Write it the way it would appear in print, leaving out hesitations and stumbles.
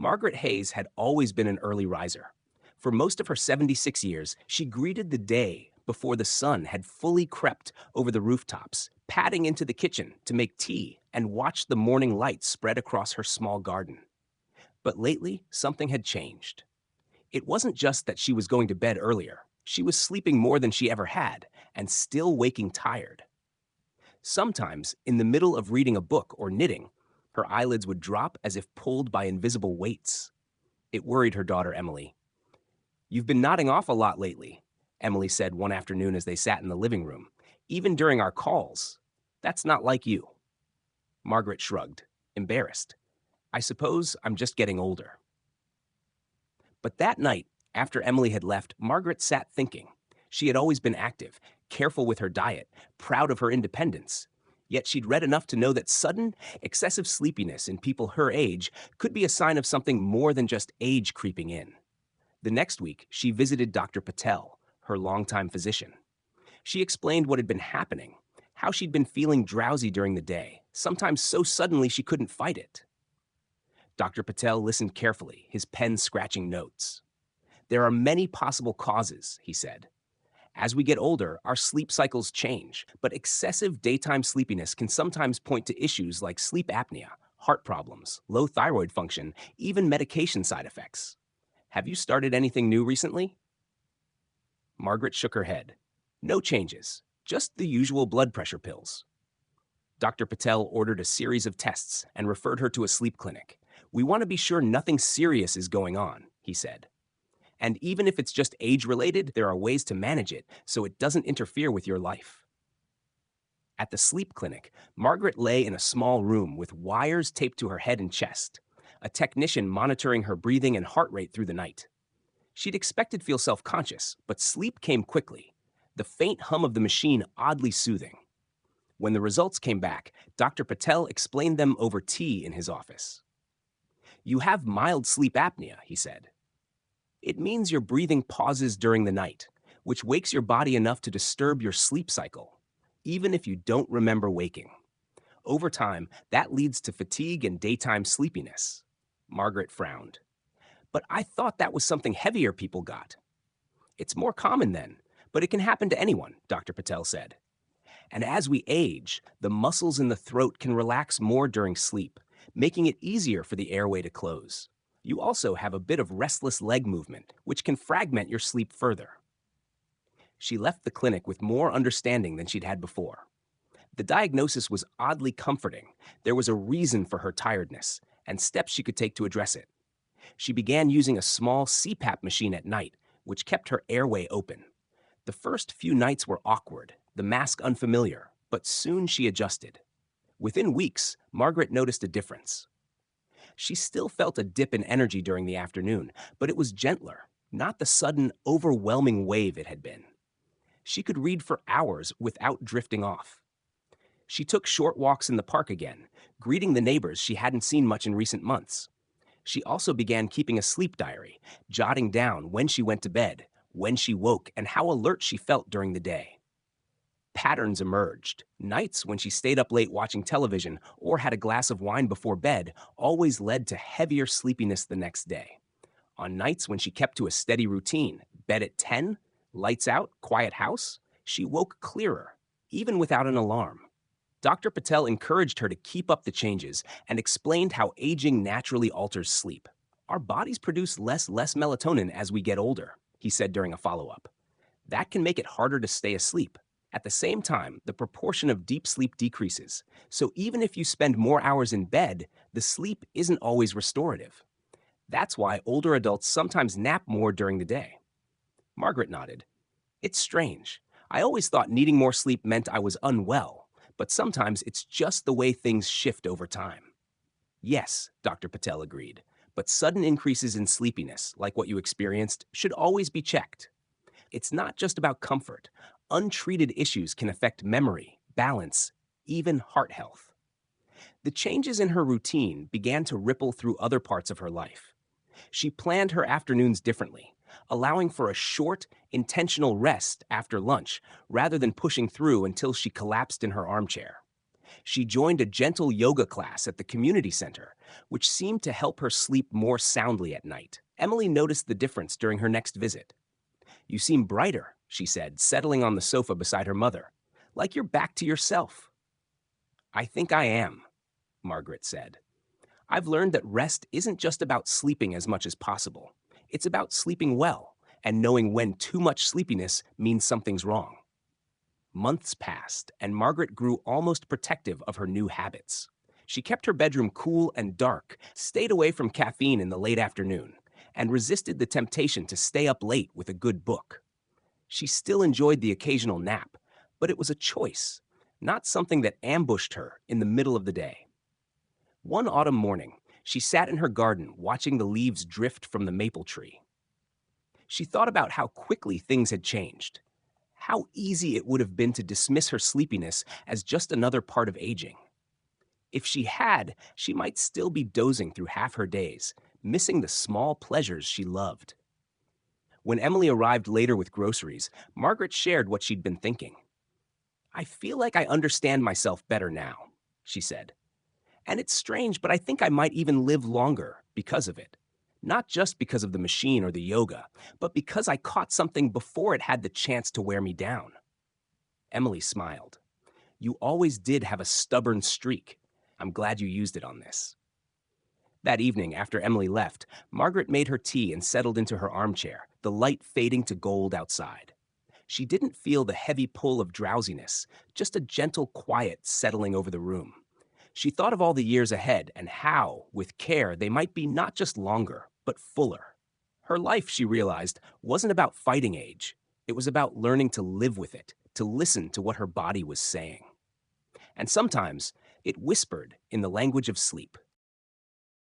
Margaret Hayes had always been an early riser. For most of her 76 years, she greeted the day before the sun had fully crept over the rooftops, padding into the kitchen to make tea and watch the morning light spread across her small garden. But lately, something had changed. It wasn't just that she was going to bed earlier. She was sleeping more than she ever had and still waking tired. Sometimes, in the middle of reading a book or knitting, her eyelids would drop as if pulled by invisible weights. It worried her daughter, Emily. "You've been nodding off a lot lately," Emily said one afternoon as they sat in the living room. "Even during our calls. That's not like you." Margaret shrugged, embarrassed. "I suppose I'm just getting older." But that night, after Emily had left, Margaret sat thinking. She had always been active, careful with her diet, proud of her independence. Yet she'd read enough to know that sudden, excessive sleepiness in people her age could be a sign of something more than just age creeping in. The next week, she visited Dr. Patel, her longtime physician. She explained what had been happening, how she'd been feeling drowsy during the day, sometimes so suddenly she couldn't fight it. Dr. Patel listened carefully, his pen scratching notes. "There are many possible causes," he said. "As we get older, our sleep cycles change, but excessive daytime sleepiness can sometimes point to issues like sleep apnea, heart problems, low thyroid function, even medication side effects. Have you started anything new recently?" Margaret shook her head. "No changes, just the usual blood pressure pills." Dr. Patel ordered a series of tests and referred her to a sleep clinic. "We want to be sure nothing serious is going on," he said. "And even if it's just age-related, there are ways to manage it so it doesn't interfere with your life." At the sleep clinic, Margaret lay in a small room with wires taped to her head and chest, a technician monitoring her breathing and heart rate through the night. She'd expected to feel self-conscious, but sleep came quickly, the faint hum of the machine oddly soothing. When the results came back, Dr. Patel explained them over tea in his office. "You have mild sleep apnea," he said. "It means your breathing pauses during the night, which wakes your body enough to disturb your sleep cycle, even if you don't remember waking. Over time, that leads to fatigue and daytime sleepiness." Margaret frowned. "But I thought that was something heavier people got." "It's more common then, but it can happen to anyone," Dr. Patel said. "And as we age, the muscles in the throat can relax more during sleep, making it easier for the airway to close. You also have a bit of restless leg movement, which can fragment your sleep further." She left the clinic with more understanding than she'd had before. The diagnosis was oddly comforting. There was a reason for her tiredness, and steps she could take to address it. She began using a small CPAP machine at night, which kept her airway open. The first few nights were awkward, the mask unfamiliar, but soon she adjusted. Within weeks, Margaret noticed a difference. She still felt a dip in energy during the afternoon, but it was gentler, not the sudden, overwhelming wave it had been. She could read for hours without drifting off. She took short walks in the park again, greeting the neighbors she hadn't seen much in recent months. She also began keeping a sleep diary, jotting down when she went to bed, when she woke, and how alert she felt during the day. Patterns emerged. Nights when she stayed up late watching television or had a glass of wine before bed always led to heavier sleepiness the next day. On nights when she kept to a steady routine, bed at 10, lights out, quiet house, she woke clearer, even without an alarm. Dr. Patel encouraged her to keep up the changes and explained how aging naturally alters sleep. "Our bodies produce less melatonin as we get older," he said during a follow-up. "That can make it harder to stay asleep. At the same time, the proportion of deep sleep decreases, so even if you spend more hours in bed, the sleep isn't always restorative. That's why older adults sometimes nap more during the day." Margaret nodded. "It's strange. I always thought needing more sleep meant I was unwell, but sometimes it's just the way things shift over time." "Yes," Dr. Patel agreed, "but sudden increases in sleepiness, like what you experienced, should always be checked. It's not just about comfort. Untreated issues can affect memory, balance, even heart health." The changes in her routine began to ripple through other parts of her life. She planned her afternoons differently, allowing for a short, intentional rest after lunch rather than pushing through until she collapsed in her armchair. She joined a gentle yoga class at the community center, which seemed to help her sleep more soundly at night. Emily noticed the difference during her next visit. "You seem brighter," she said, settling on the sofa beside her mother. "Like you're back to yourself." "I think I am," Margaret said. "I've learned that rest isn't just about sleeping as much as possible. It's about sleeping well and knowing when too much sleepiness means something's wrong." Months passed, and Margaret grew almost protective of her new habits. She kept her bedroom cool and dark, stayed away from caffeine in the late afternoon, and resisted the temptation to stay up late with a good book. She still enjoyed the occasional nap, but it was a choice, not something that ambushed her in the middle of the day. One autumn morning, she sat in her garden watching the leaves drift from the maple tree. She thought about how quickly things had changed, how easy it would have been to dismiss her sleepiness as just another part of aging. If she had, she might still be dozing through half her days, missing the small pleasures she loved. When Emily arrived later with groceries, Margaret shared what she'd been thinking. "I feel like I understand myself better now," she said. "And it's strange, but I think I might even live longer because of it. Not just because of the machine or the yoga, but because I caught something before it had the chance to wear me down." Emily smiled. "You always did have a stubborn streak. I'm glad you used it on this." That evening, after Emily left, Margaret made her tea and settled into her armchair, the light fading to gold outside. She didn't feel the heavy pull of drowsiness, just a gentle quiet settling over the room. She thought of all the years ahead and how, with care, they might be not just longer, but fuller. Her life, she realized, wasn't about fighting age. It was about learning to live with it, to listen to what her body was saying. And sometimes it whispered in the language of sleep.